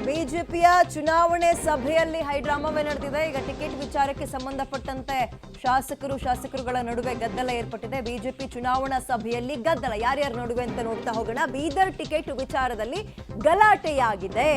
ಬಿಜೆಪಿಯ ಚುನಾವಣೆ ಸಭೆಯಲ್ಲಿ ಹೈಡ್ರಾಮಾವೇ ನಡೆದಿದೆ. ಈಗ ಟಿಕೆಟ್ ವಿಚಾರಕ್ಕೆ ಸಂಬಂಧಪಟ್ಟಂತೆ ಶಾಸಕರುಗಳ ನಡುವೆ ಗದ್ದಲ ಏರ್ಪಟ್ಟಿದೆ. ಬಿಜೆಪಿ ಚುನಾವಣಾ ಸಭೆಯಲ್ಲಿ ಗದ್ದಲ ಯಾರ್ಯಾರ ನಡುವೆ ಅಂತ ನೋಡ್ತಾ ಹೋಗೋಣ. ಬೀದರ್ ಟಿಕೆಟ್ ವಿಚಾರದಲ್ಲಿ ಗಲಾಟೆಯಾಗಿದೆ.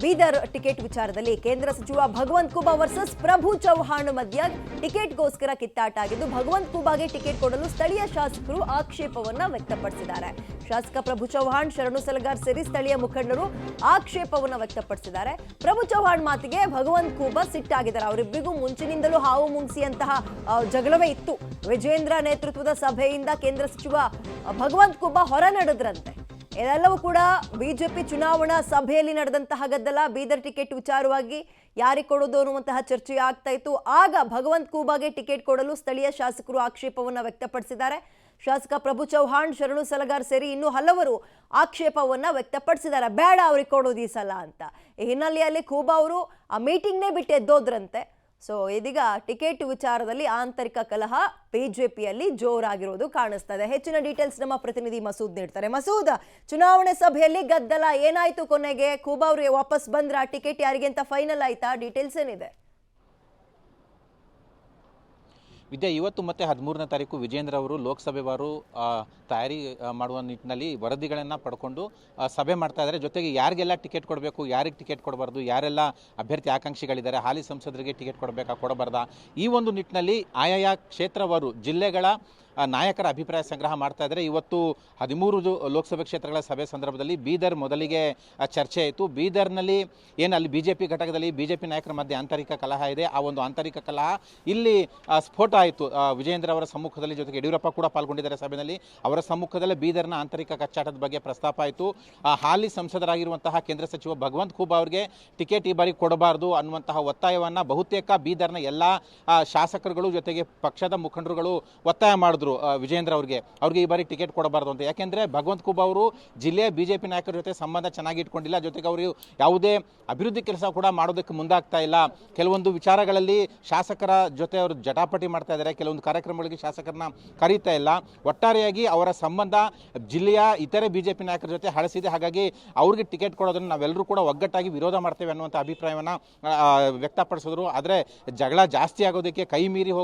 ಬೀದರ್ ಟಿಕೆಟ್ ವಿಚಾರದಲ್ಲಿ ಕೇಂದ್ರ ಸಚಿವ ಭಗವಂತ್ ಖೂಬಾ ವರ್ಸಸ್ ಪ್ರಭು ಚೌಹಾಣ್ ಮಧ್ಯ ಟಿಕೆಟ್ಗೋಸ್ಕರ ಕಿತ್ತಾಟ ಆಗಿದ್ದು, ಭಗವಂತ್ ಖೂಬಾಗೆ ಟಿಕೆಟ್ ಕೊಡಲು ಸ್ಥಳೀಯ ಶಾಸಕರು ಆಕ್ಷೇಪವನ್ನ ವ್ಯಕ್ತಪಡಿಸಿದ್ದಾರೆ. ಶಾಸಕ ಪ್ರಭು ಚೌಹಾಣ್, ಶರಣು ಸಲಗಾರ್ ಸೇರಿ ಸ್ಥಳೀಯ ಮುಖಂಡರು ಆಕ್ಷೇಪವನ್ನ ವ್ಯಕ್ತಪಡಿಸಿದ್ದಾರೆ. ಪ್ರಭು ಚೌಹಾಣ್ ಮಾತಿಗೆ ಭಗವಂತ್ ಖೂಬಾ ಸಿಟ್ಟಾಗಿದ್ದಾರೆ. ಅವರಿಬ್ಬರಿಗೂ ಮುಂಚಿನಿಂದಲೂ ಹಾವು ಮುಂಗ್ಸಿಯಂತಹ ಜಗಳವೇ ಇತ್ತು. ವಿಜೇಂದ್ರ ನೇತೃತ್ವದ ಸಭೆಯಿಂದ ಕೇಂದ್ರ ಸಚಿವ ಭಗವಂತ್ ಖೂಬಾ ಹೊರ ನಡೆದ್ರಂತೆ. ಇದೆಲ್ಲವೂ ಕೂಡ ಬಿಜೆಪಿ ಚುನಾವಣಾ ಸಭೆಯಲ್ಲಿ ನಡೆದಂತಹ ಗದ್ದಲ. ಬೀದರ್ ಟಿಕೆಟ್ ವಿಚಾರವಾಗಿ ಯಾರಿಗೆ ಕೊಡೋದು ಅನ್ನುವಂತಹ ಚರ್ಚೆ ಆಗ್ತಾ ಇತ್ತು. ಆಗ ಭಗವಂತ್ ಖೂಬಾಗೆ ಟಿಕೆಟ್ ಕೊಡಲು ಸ್ಥಳೀಯ ಶಾಸಕರು ಆಕ್ಷೇಪವನ್ನ ವ್ಯಕ್ತಪಡಿಸಿದ್ದಾರೆ. ಶಾಸಕ ಪ್ರಭು ಚೌಹಾಣ್, ಶರಣು ಸಲಗಾರ್ ಸೇರಿ ಇನ್ನೂ ಹಲವರು ಆಕ್ಷೇಪವನ್ನ ವ್ಯಕ್ತಪಡಿಸಿದ್ದಾರೆ. ಬೇಡ ಅವ್ರಿಗೆ ಕೊಡೋದು ಈ ಸಲ ಅಂತ. ಈ ಹಿನ್ನೆಲೆಯಲ್ಲಿ ಖೂಬಾ ಅವರು ಆ ಮೀಟಿಂಗ್ನೇ ಬಿಟ್ಟು ಎದ್ದೋದ್ರಂತೆ. ಸೊ ಇದೀಗ ಟಿಕೆಟ್ ವಿಚಾರದಲ್ಲಿ ಆಂತರಿಕ ಕಲಹ ಬಿಜೆಪಿಯಲ್ಲಿ ಜೋರಾಗಿರೋದು ಕಾಣಿಸ್ತಾ ಇದೆ. ಹೆಚ್ಚಿನ ಡೀಟೇಲ್ಸ್ ನಮ್ಮ ಪ್ರತಿನಿಧಿ ಮಸೂದ್ ನೀಡ್ತಾರೆ. ಮಸೂದ್, ಚುನಾವಣೆ ಸಭೆಯಲ್ಲಿ ಗದ್ದಲ ಏನಾಯ್ತು? ಕೊನೆಗೆ ಖೂಬಾ ಅವರು ವಾಪಸ್ ಬಂದ್ರ? ಟಿಕೆಟ್ ಯಾರಿಗೆ ಅಂತ ಫೈನಲ್ ಆಯ್ತಾ? ಡೀಟೇಲ್ಸ್ ಏನಿದೆ? ವಿದ್ಯಾ, ಇವತ್ತು ಮತ್ತು 13ನೇ ತಾರೀಕು ವಿಜೇಂದ್ರ ಅವರು ಲೋಕಸಭೆವಾರು ತಯಾರಿ ಮಾಡುವ ನಿಟ್ಟಿನಲ್ಲಿ ವರದಿಗಳನ್ನು ಪಡ್ಕೊಂಡು ಸಭೆ ಮಾಡ್ತಾ ಇದ್ದಾರೆ. ಜೊತೆಗೆ ಯಾರಿಗೆಲ್ಲ ಟಿಕೆಟ್ ಕೊಡಬೇಕು, ಯಾರಿಗೆ ಟಿಕೆಟ್ ಕೊಡಬಾರ್ದು, ಯಾರೆಲ್ಲ ಅಭ್ಯರ್ಥಿ ಆಕಾಂಕ್ಷಿಗಳಿದ್ದಾರೆ, ಹಾಲಿ ಸಂಸದರಿಗೆ ಟಿಕೆಟ್ ಕೊಡಬೇಕಾ ಕೊಡಬಾರ್ದಾ, ಈ ಒಂದು ನಿಟ್ಟಿನಲ್ಲಿ ಆಯಾಯ ಕ್ಷೇತ್ರವಾರು ಜಿಲ್ಲೆಗಳ ನಾಯಕರ ಅಭಿಪ್ರಾಯ ಸಂಗ್ರಹ ಮಾಡ್ತಾ ಇದ್ದಾರೆ. ಇವತ್ತು 13 ಲೋಕಸಭೆ ಕ್ಷೇತ್ರಗಳ ಸಭೆ ಸಂದರ್ಭದಲ್ಲಿ ಬೀದರ್ ಮೊದಲಿಗೆ ಚರ್ಚೆ ಆಯಿತು. ಬೀದರ್ನಲ್ಲಿ ಏನು ಅಲ್ಲಿ ಬಿಜೆಪಿ ಘಟಕದಲ್ಲಿ ಬಿಜೆಪಿ ನಾಯಕರ ಮಧ್ಯೆ ಆಂತರಿಕ ಕಲಹ ಇದೆ. ಆ ಒಂದು ಆಂತರಿಕ ಕಲಹ ಇಲ್ಲಿ ಸ್ಫೋಟ ಆಯಿತು ವಿಜೇಂದ್ರ ಅವರ ಸಮ್ಮುಖದಲ್ಲಿ. ಜೊತೆಗೆ ಯಡಿಯೂರಪ್ಪ ಕೂಡ ಪಾಲ್ಗೊಂಡಿದ್ದಾರೆ ಸಭೆಯಲ್ಲಿ. ಅವರ ಸಮ್ಮುಖದಲ್ಲೇ ಬೀದರ್ನ ಆಂತರಿಕ ಕಚ್ಚಾಟದ ಬಗ್ಗೆ ಪ್ರಸ್ತಾಪ ಆಯಿತು. ಹಾಲಿ ಸಂಸದರಾಗಿರುವಂತಹ ಕೇಂದ್ರ ಸಚಿವ ಭಗವಂತ್ ಖೂಬಾ ಅವರಿಗೆ ಟಿಕೆಟ್ ಈ ಬಾರಿ ಕೊಡಬಾರ್ದು ಅನ್ನುವಂತಹ ಒತ್ತಾಯವನ್ನು ಬಹುತೇಕ ಬೀದರ್ನ ಎಲ್ಲ ಶಾಸಕರುಗಳು ಜೊತೆಗೆ ಪಕ್ಷದ ಮುಖಂಡರುಗಳು ಒತ್ತಾಯ ಮಾಡಿದ್ರು ವಿಜೇಂದ್ರ ಅವ್ರಿಗೆ ಈ ಬಾರಿ ಟಿಕೆಟ್ ಕೊಡಬಾರ್ದು ಅಂತ. ಯಾಕೆಂದ್ರೆ ಭಗವಂತ್ ಖೂಬಾ ಅವರು ಜಿಲ್ಲೆಯ ಬಿಜೆಪಿ ನಾಯಕರ ಜೊತೆ ಸಂಬಂಧ ಚೆನ್ನಾಗಿ ಇಟ್ಕೊಂಡಿಲ್ಲ. ಜೊತೆಗೆ ಅವರು ಯಾವುದೇ ಅಭಿವೃದ್ಧಿ ಕೆಲಸ ಕೂಡ ಮಾಡೋದಕ್ಕೆ ಮುಂದಾಗ್ತಾ ಇಲ್ಲ. ಕೆಲವೊಂದು ವಿಚಾರಗಳಲ್ಲಿ ಶಾಸಕರ ಜೊತೆ ಅವರು ಜಟಾಪಟಿ ಮಾಡ್ತಾ ಇದ್ದಾರೆ. ಕೆಲವೊಂದು ಕಾರ್ಯಕ್ರಮಗಳಿಗೆ ಶಾಸಕರನ್ನ ಕರೀತಾ ಇಲ್ಲ. ಒಟ್ಟಾರೆಯಾಗಿ ಅವರ ಸಂಬಂಧ ಜಿಲ್ಲೆಯ ಇತರೆ ಬಿಜೆಪಿ ನಾಯಕರ ಜೊತೆ ಹಳಸಿದೆ. ಹಾಗಾಗಿ ಅವ್ರಿಗೆ ಟಿಕೆಟ್ ಕೊಡೋದನ್ನು ನಾವೆಲ್ಲರೂ ಕೂಡ ಒಗ್ಗಟ್ಟಾಗಿ ವಿರೋಧ ಮಾಡ್ತೇವೆ ಅನ್ನುವಂಥ ಅಭಿಪ್ರಾಯವನ್ನು ವ್ಯಕ್ತಪಡಿಸಿದ್ರು. ಆದರೆ ಜಗಳ ಜಾಸ್ತಿ ಆಗೋದಕ್ಕೆ, ಕೈ ಮೀರಿ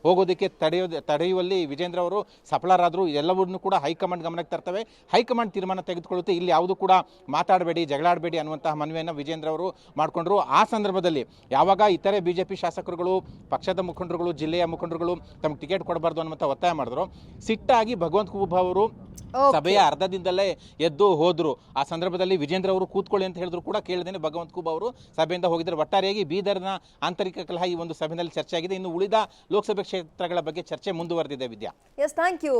ಹೋಗೋದಕ್ಕೆ ತಡೆಯುವಲ್ಲಿ ವಿಜೇಂದ್ರ ಅವರು ಸಫಲರಾದರು. ಎಲ್ಲವನ್ನೂ ಕೂಡ ಹೈಕಮಾಂಡ್ ಗಮನಕ್ಕೆ ತರ್ತವೆ. ಹೈಕಮಾಂಡ್ ತೀರ್ಮಾನ ತೆಗೆದುಕೊಳ್ಳುತ್ತೆ. ಇಲ್ಲಿ ಯಾವುದು ಕೂಡ ಮಾತಾಡಬೇಡಿ, ಜಗಳಾಡಬೇಡಿ ಅನ್ನುವಂತಹ ಮನವಿಯನ್ನು ವಿಜೇಂದ್ರ ಅವರು ಮಾಡಿಕೊಂಡ್ರು. ಆ ಸಂದರ್ಭದಲ್ಲಿ ಯಾವಾಗ ಇತರೆ ಬಿಜೆಪಿ ಶಾಸಕರುಗಳು, ಪಕ್ಷದ ಮುಖಂಡರುಗಳು, ಜಿಲ್ಲೆಯ ಮುಖಂಡರುಗಳು ತಮಗೆ ಟಿಕೆಟ್ ಕೊಡಬಾರ್ದು ಅನ್ನುವಂಥ ಒತ್ತಾಯ ಮಾಡಿದ್ರು, ಸಿಟ್ಟಾಗಿ ಭಗವಂತ್ ಖೂಬಾ ಅವರು ಸಭೆಯ ಅರ್ಧದಿಂದಲೇ ಎದ್ದು ಹೋದ್ರು. ಆ ಸಂದರ್ಭದಲ್ಲಿ ವಿಜೇಂದ್ರ ಅವರು ಕೂತ್ಕೊಳ್ಳಿ ಅಂತ ಹೇಳಿದ್ರು ಕೂಡ ಕೇಳದೇನೆ ಭಗವಂತ್ ಖೂಬಾ ಅವರು ಸಭೆಯಿಂದ ಹೋಗಿದ್ದಾರೆ. ಒಟ್ಟಾರೆಯಾಗಿ ಬೀದರ್ನ ಆಂತರಿಕ ಕಲಹ ಈ ಒಂದು ಸಭೆಯಲ್ಲಿ ಚರ್ಚೆ ಆಗಿದೆ. ಇನ್ನು ಉಳಿದ ಲೋಕಸಭೆ ಕ್ಷೇತ್ರಗಳ ಬಗ್ಗೆ ಚರ್ಚೆ ಮುಂದುವರೆದಿದೆ. ವಿದ್ಯಾ, ಎಸ್, ಥ್ಯಾಂಕ್ ಯು.